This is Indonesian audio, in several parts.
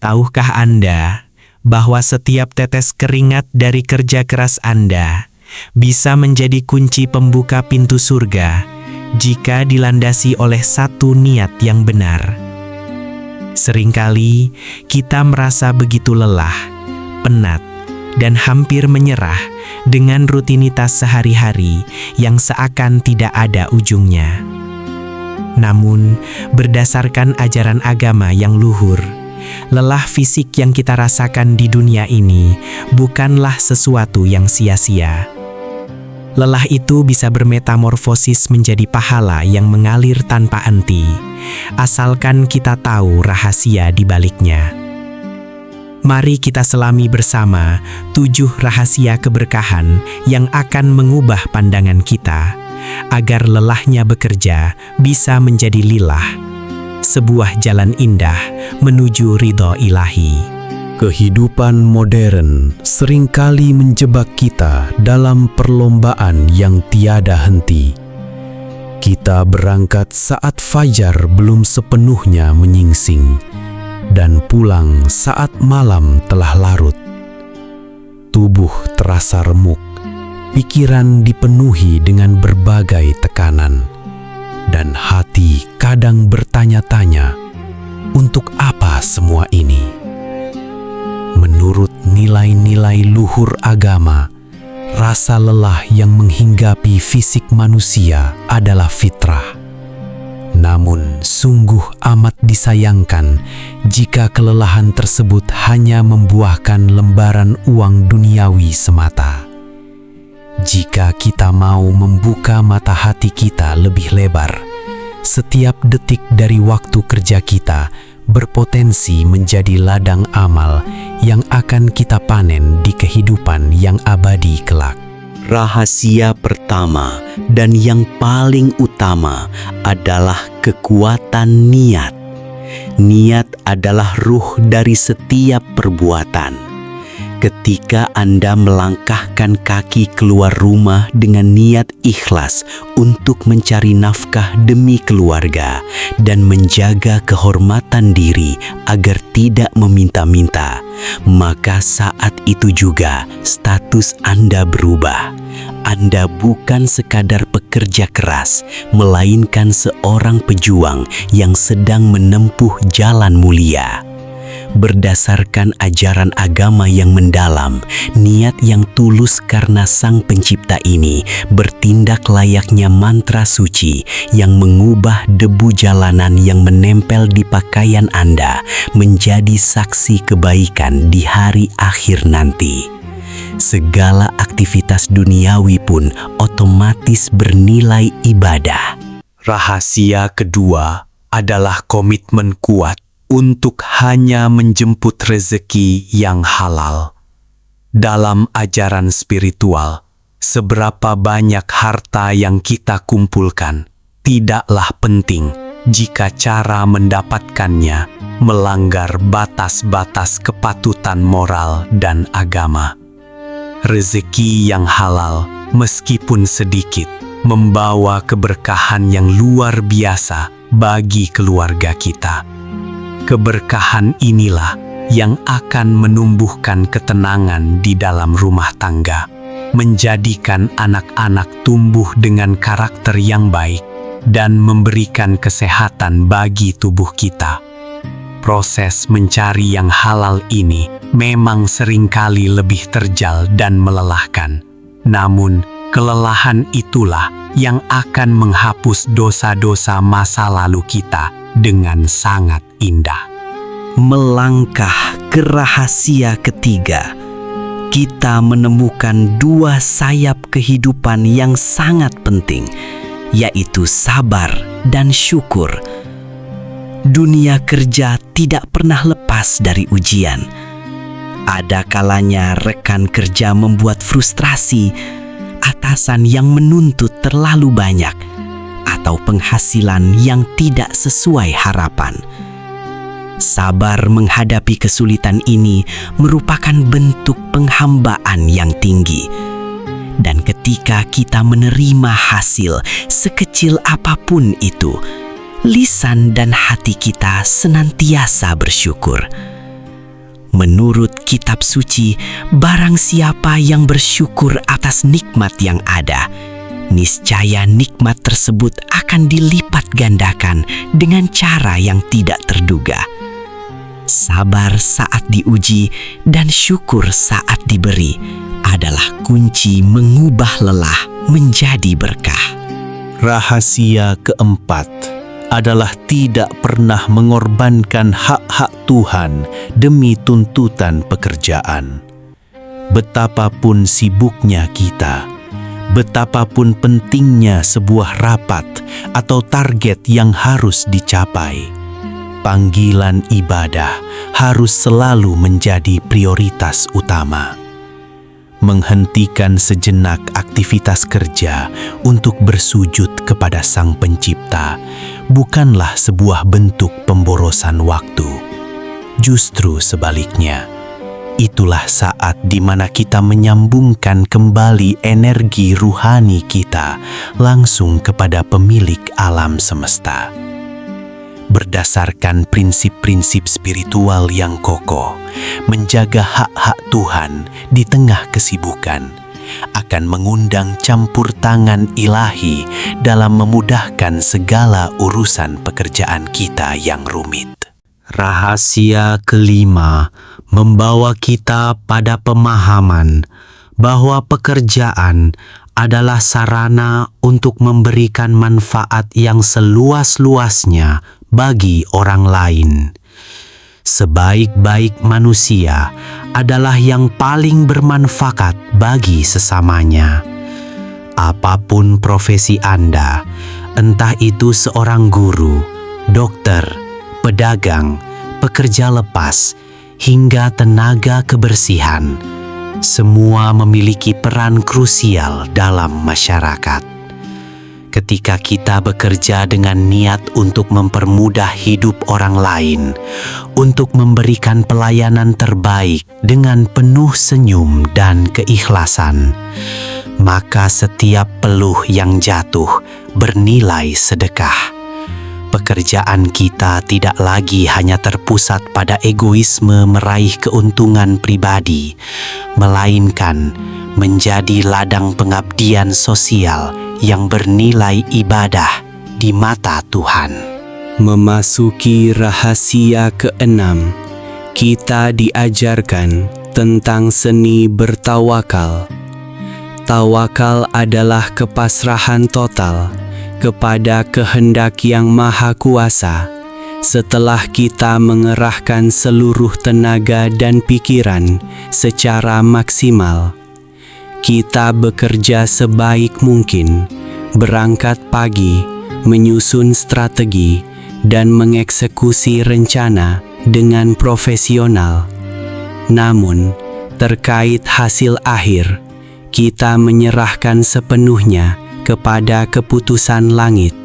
Tahukah Anda bahwa setiap tetes keringat dari kerja keras Anda bisa menjadi kunci pembuka pintu surga jika dilandasi oleh satu niat yang benar? Seringkali kita merasa begitu lelah, penat, dan hampir menyerah dengan rutinitas sehari-hari yang seakan tidak ada ujungnya. Namun, berdasarkan ajaran agama yang luhur, lelah fisik yang kita rasakan di dunia ini bukanlah sesuatu yang sia-sia. Lelah itu bisa bermetamorfosis menjadi pahala yang mengalir tanpa henti, asalkan kita tahu rahasia di baliknya. Mari kita selami bersama 7 rahasia keberkahan yang akan mengubah pandangan kita, agar lelahnya bekerja bisa menjadi lilah, sebuah jalan indah menuju ridho ilahi. Kehidupan modern seringkali menjebak kita dalam perlombaan yang tiada henti. Kita berangkat saat fajar belum sepenuhnya menyingsing, dan pulang saat malam telah larut. Tubuh terasa remuk, pikiran dipenuhi dengan berbagai tekanan, dan hati kadang bertanya-tanya, untuk apa semua ini? Menurut nilai-nilai luhur agama, rasa lelah yang menghinggapi fisik manusia adalah fitrah. Namun, sungguh amat disayangkan jika kelelahan tersebut hanya membuahkan lembaran uang duniawi semata. Jika kita mau membuka mata hati kita lebih lebar, setiap detik dari waktu kerja kita berpotensi menjadi ladang amal yang akan kita panen di kehidupan yang abadi kelak. Rahasia pertama dan yang paling utama adalah kekuatan niat. Niat adalah ruh dari setiap perbuatan. Ketika Anda melangkahkan kaki keluar rumah dengan niat ikhlas untuk mencari nafkah demi keluarga dan menjaga kehormatan diri agar tidak meminta-minta, maka saat itu juga status Anda berubah. Anda bukan sekadar pekerja keras, melainkan seorang pejuang yang sedang menempuh jalan mulia. Berdasarkan ajaran agama yang mendalam, niat yang tulus karena Sang Pencipta ini bertindak layaknya mantra suci yang mengubah debu jalanan yang menempel di pakaian Anda menjadi saksi kebaikan di hari akhir nanti. Segala aktivitas duniawi pun otomatis bernilai ibadah. Rahasia kedua adalah komitmen kuat untuk hanya menjemput rezeki yang halal. Dalam ajaran spiritual, seberapa banyak harta yang kita kumpulkan tidaklah penting jika cara mendapatkannya melanggar batas-batas kepatutan moral dan agama. Rezeki yang halal, meskipun sedikit, membawa keberkahan yang luar biasa bagi keluarga kita. Keberkahan inilah yang akan menumbuhkan ketenangan di dalam rumah tangga, menjadikan anak-anak tumbuh dengan karakter yang baik, dan memberikan kesehatan bagi tubuh kita. Proses mencari yang halal ini memang seringkali lebih terjal dan melelahkan. Namun, kelelahan itulah yang akan menghapus dosa-dosa masa lalu kita dengan sangat indah. Melangkah ke rahasia ketiga, kita menemukan 2 sayap kehidupan yang sangat penting, yaitu sabar dan syukur. Dunia kerja tidak pernah lepas dari ujian. Ada kalanya rekan kerja membuat frustrasi, atasan yang menuntut terlalu banyak, atau penghasilan yang tidak sesuai harapan. Sabar menghadapi kesulitan ini merupakan bentuk penghambaan yang tinggi. Dan ketika kita menerima hasil sekecil apapun itu, lisan dan hati kita senantiasa bersyukur. Menurut kitab suci, barang siapa yang bersyukur atas nikmat yang ada, niscaya nikmat tersebut akan dilipat gandakan dengan cara yang tidak terduga. Sabar saat diuji dan syukur saat diberi adalah kunci mengubah lelah menjadi berkah. Rahasia keempat adalah tidak pernah mengorbankan hak-hak Tuhan demi tuntutan pekerjaan. Betapapun sibuknya kita, betapapun pentingnya sebuah rapat atau target yang harus dicapai, panggilan ibadah harus selalu menjadi prioritas utama. Menghentikan sejenak aktivitas kerja untuk bersujud kepada Sang Pencipta bukanlah sebuah bentuk pemborosan waktu. Justru sebaliknya, itulah saat di mana kita menyambungkan kembali energi ruhani kita langsung kepada pemilik alam semesta. Berdasarkan prinsip-prinsip spiritual yang kokoh, menjaga hak-hak Tuhan di tengah kesibukan akan mengundang campur tangan ilahi dalam memudahkan segala urusan pekerjaan kita yang rumit. Rahasia kelima membawa kita pada pemahaman bahwa pekerjaan adalah sarana untuk memberikan manfaat yang seluas-luasnya bagi orang lain. Sebaik-baik manusia adalah yang paling bermanfaat bagi sesamanya. Apapun profesi Anda, entah itu seorang guru, dokter, pedagang, pekerja lepas, hingga tenaga kebersihan, semua memiliki peran krusial dalam masyarakat. Ketika kita bekerja dengan niat untuk mempermudah hidup orang lain, untuk memberikan pelayanan terbaik dengan penuh senyum dan keikhlasan, maka setiap peluh yang jatuh bernilai sedekah. Pekerjaan kita tidak lagi hanya terpusat pada egoisme meraih keuntungan pribadi, melainkan menjadi ladang pengabdian sosial yang bernilai ibadah di mata Tuhan. Memasuki rahasia keenam, kita diajarkan tentang seni bertawakal. Tawakal adalah kepasrahan total kepada kehendak Yang Maha Kuasa setelah kita mengerahkan seluruh tenaga dan pikiran secara maksimal. Kita bekerja sebaik mungkin, berangkat pagi, menyusun strategi, dan mengeksekusi rencana dengan profesional. Namun, terkait hasil akhir, kita menyerahkan sepenuhnya kepada keputusan langit.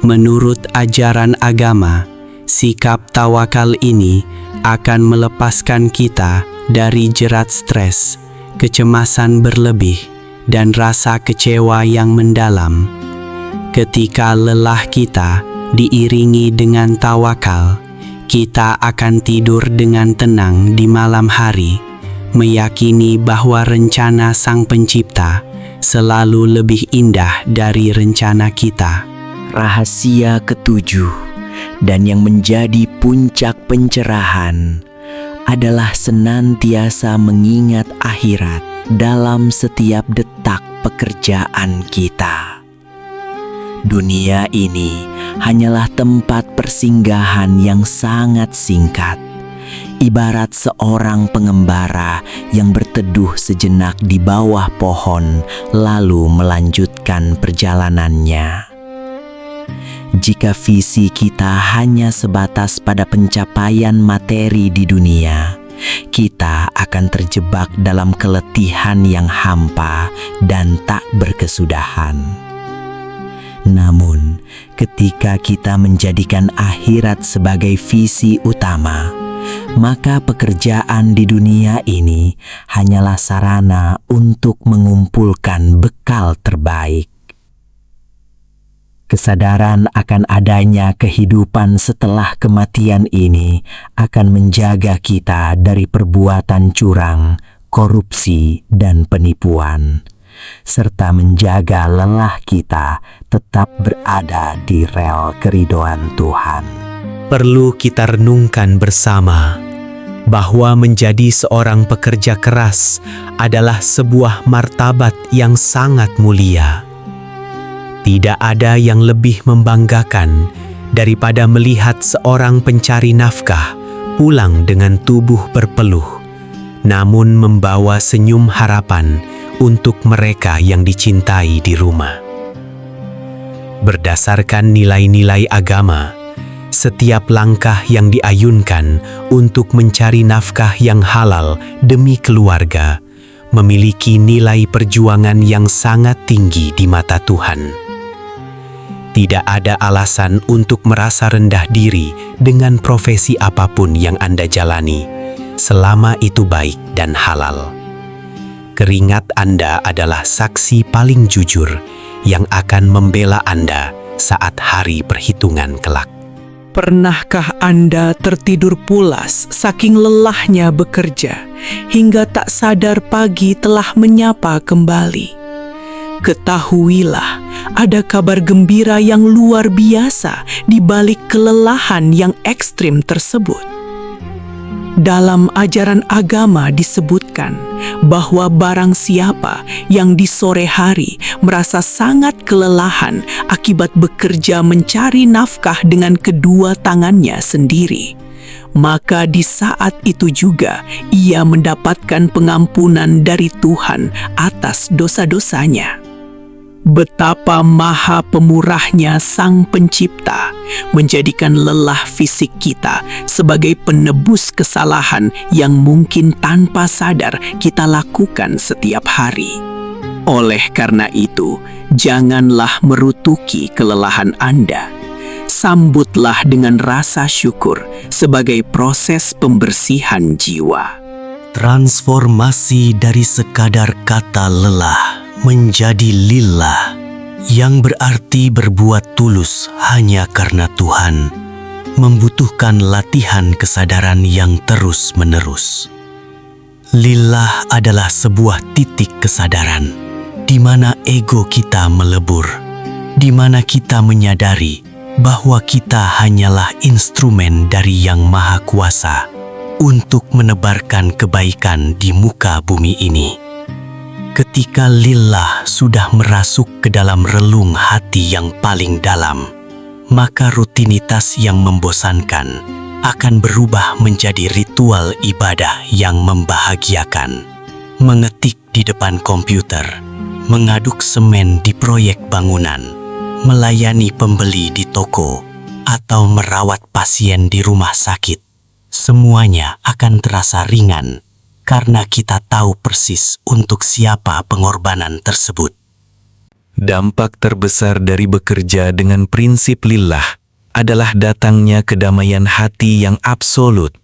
Menurut ajaran agama, sikap tawakal ini akan melepaskan kita dari jerat stres, kecemasan berlebih, dan rasa kecewa yang mendalam. Ketika lelah kita diiringi dengan tawakal, kita akan tidur dengan tenang di malam hari, meyakini bahwa rencana Sang Pencipta selalu lebih indah dari rencana kita. Rahasia ketujuh dan yang menjadi puncak pencerahan adalah senantiasa mengingat akhirat dalam setiap detak pekerjaan kita. Dunia ini hanyalah tempat persinggahan yang sangat singkat, ibarat seorang pengembara yang berteduh sejenak di bawah pohon lalu melanjutkan perjalanannya. Jika visi kita hanya sebatas pada pencapaian materi di dunia, kita akan terjebak dalam keletihan yang hampa dan tak berkesudahan. Namun, ketika kita menjadikan akhirat sebagai visi utama, maka pekerjaan di dunia ini hanyalah sarana untuk mengumpulkan bekal terbaik. Kesadaran akan adanya kehidupan setelah kematian ini akan menjaga kita dari perbuatan curang, korupsi, dan penipuan, serta menjaga lelah kita tetap berada di rel keridhaan Tuhan. Perlu kita renungkan bersama bahwa menjadi seorang pekerja keras adalah sebuah martabat yang sangat mulia. Tidak ada yang lebih membanggakan daripada melihat seorang pencari nafkah pulang dengan tubuh berpeluh, namun membawa senyum harapan untuk mereka yang dicintai di rumah. Berdasarkan nilai-nilai agama, setiap langkah yang diayunkan untuk mencari nafkah yang halal demi keluarga memiliki nilai perjuangan yang sangat tinggi di mata Tuhan. Tidak ada alasan untuk merasa rendah diri dengan profesi apapun yang Anda jalani, selama itu baik dan halal. Keringat Anda adalah saksi paling jujur yang akan membela Anda saat hari perhitungan kelak. Pernahkah Anda tertidur pulas saking lelahnya bekerja hingga tak sadar pagi telah menyapa kembali? Ketahuilah, ada kabar gembira yang luar biasa di balik kelelahan yang ekstrim tersebut. Dalam ajaran agama disebutkan bahwa barang siapa yang di sore hari merasa sangat kelelahan akibat bekerja mencari nafkah dengan kedua tangannya sendiri, maka di saat itu juga ia mendapatkan pengampunan dari Tuhan atas dosa-dosanya. Betapa maha pemurahnya Sang Pencipta menjadikan lelah fisik kita sebagai penebus kesalahan yang mungkin tanpa sadar kita lakukan setiap hari. Oleh karena itu, janganlah merutuki kelelahan Anda. Sambutlah dengan rasa syukur sebagai proses pembersihan jiwa. Transformasi dari sekadar kata lelah menjadi lillah, yang berarti berbuat tulus hanya karena Tuhan, membutuhkan latihan kesadaran yang terus-menerus. Lillah adalah sebuah titik kesadaran, di mana ego kita melebur, di mana kita menyadari bahwa kita hanyalah instrumen dari Yang Maha Kuasa untuk menebarkan kebaikan di muka bumi ini. Ketika lillah sudah merasuk ke dalam relung hati yang paling dalam, maka rutinitas yang membosankan akan berubah menjadi ritual ibadah yang membahagiakan. Mengetik di depan komputer, mengaduk semen di proyek bangunan, melayani pembeli di toko, atau merawat pasien di rumah sakit, semuanya akan terasa ringan karena kita tahu persis untuk siapa pengorbanan tersebut. Dampak terbesar dari bekerja dengan prinsip lillah adalah datangnya kedamaian hati yang absolut.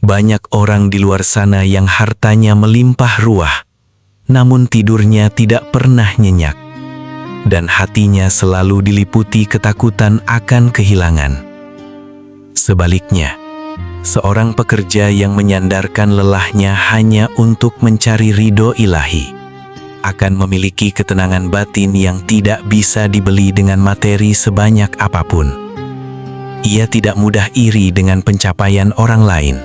Banyak orang di luar sana yang hartanya melimpah ruah, namun tidurnya tidak pernah nyenyak, dan hatinya selalu diliputi ketakutan akan kehilangan. Sebaliknya, seorang pekerja yang menyandarkan lelahnya hanya untuk mencari ridho ilahi akan memiliki ketenangan batin yang tidak bisa dibeli dengan materi sebanyak apapun. Ia tidak mudah iri dengan pencapaian orang lain,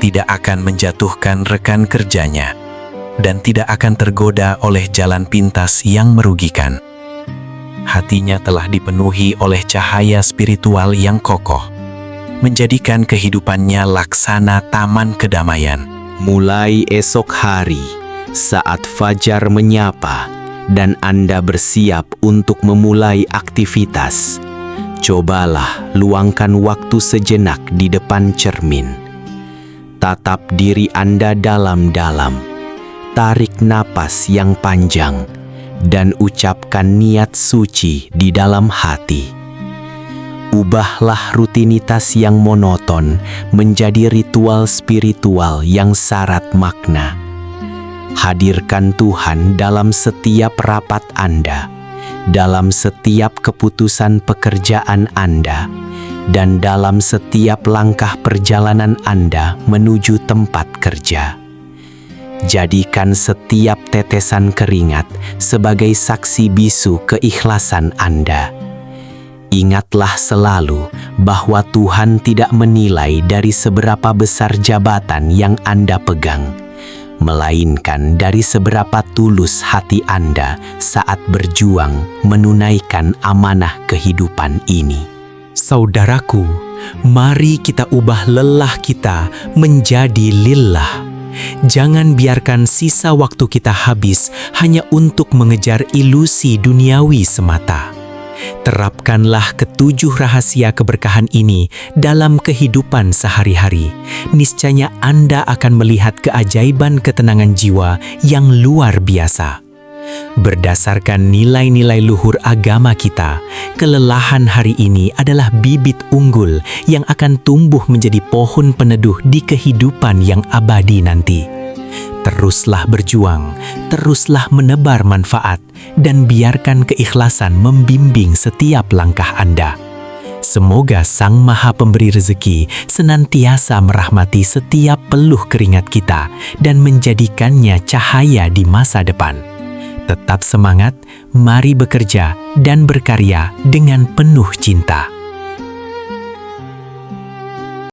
tidak akan menjatuhkan rekan kerjanya, dan tidak akan tergoda oleh jalan pintas yang merugikan. Hatinya telah dipenuhi oleh cahaya spiritual yang kokoh, menjadikan kehidupannya laksana taman kedamaian. Mulai esok hari, saat fajar menyapa dan Anda bersiap untuk memulai aktivitas, cobalah luangkan waktu sejenak di depan cermin. Tatap diri Anda dalam-dalam, tarik napas yang panjang, dan ucapkan niat suci di dalam hati. Ubahlah rutinitas yang monoton menjadi ritual spiritual yang syarat makna. Hadirkan Tuhan dalam setiap rapat Anda, dalam setiap keputusan pekerjaan Anda dan dalam setiap langkah perjalanan Anda menuju tempat kerja. Jadikan setiap tetesan keringat sebagai saksi bisu keikhlasan Anda. Ingatlah selalu bahwa Tuhan tidak menilai dari seberapa besar jabatan yang Anda pegang, melainkan dari seberapa tulus hati Anda saat berjuang menunaikan amanah kehidupan ini. Saudaraku, mari kita ubah lelah kita menjadi lillah. Jangan biarkan sisa waktu kita habis hanya untuk mengejar ilusi duniawi semata. Terapkanlah ketujuh rahasia keberkahan ini dalam kehidupan sehari-hari. Niscaya Anda akan melihat keajaiban ketenangan jiwa yang luar biasa. Berdasarkan nilai-nilai luhur agama kita, kelelahan hari ini adalah bibit unggul yang akan tumbuh menjadi pohon peneduh di kehidupan yang abadi nanti. Teruslah berjuang, teruslah menebar manfaat, dan biarkan keikhlasan membimbing setiap langkah Anda. Semoga Sang Maha Pemberi Rezeki senantiasa merahmati setiap peluh keringat kita dan menjadikannya cahaya di masa depan. Tetap semangat, mari bekerja dan berkarya dengan penuh cinta.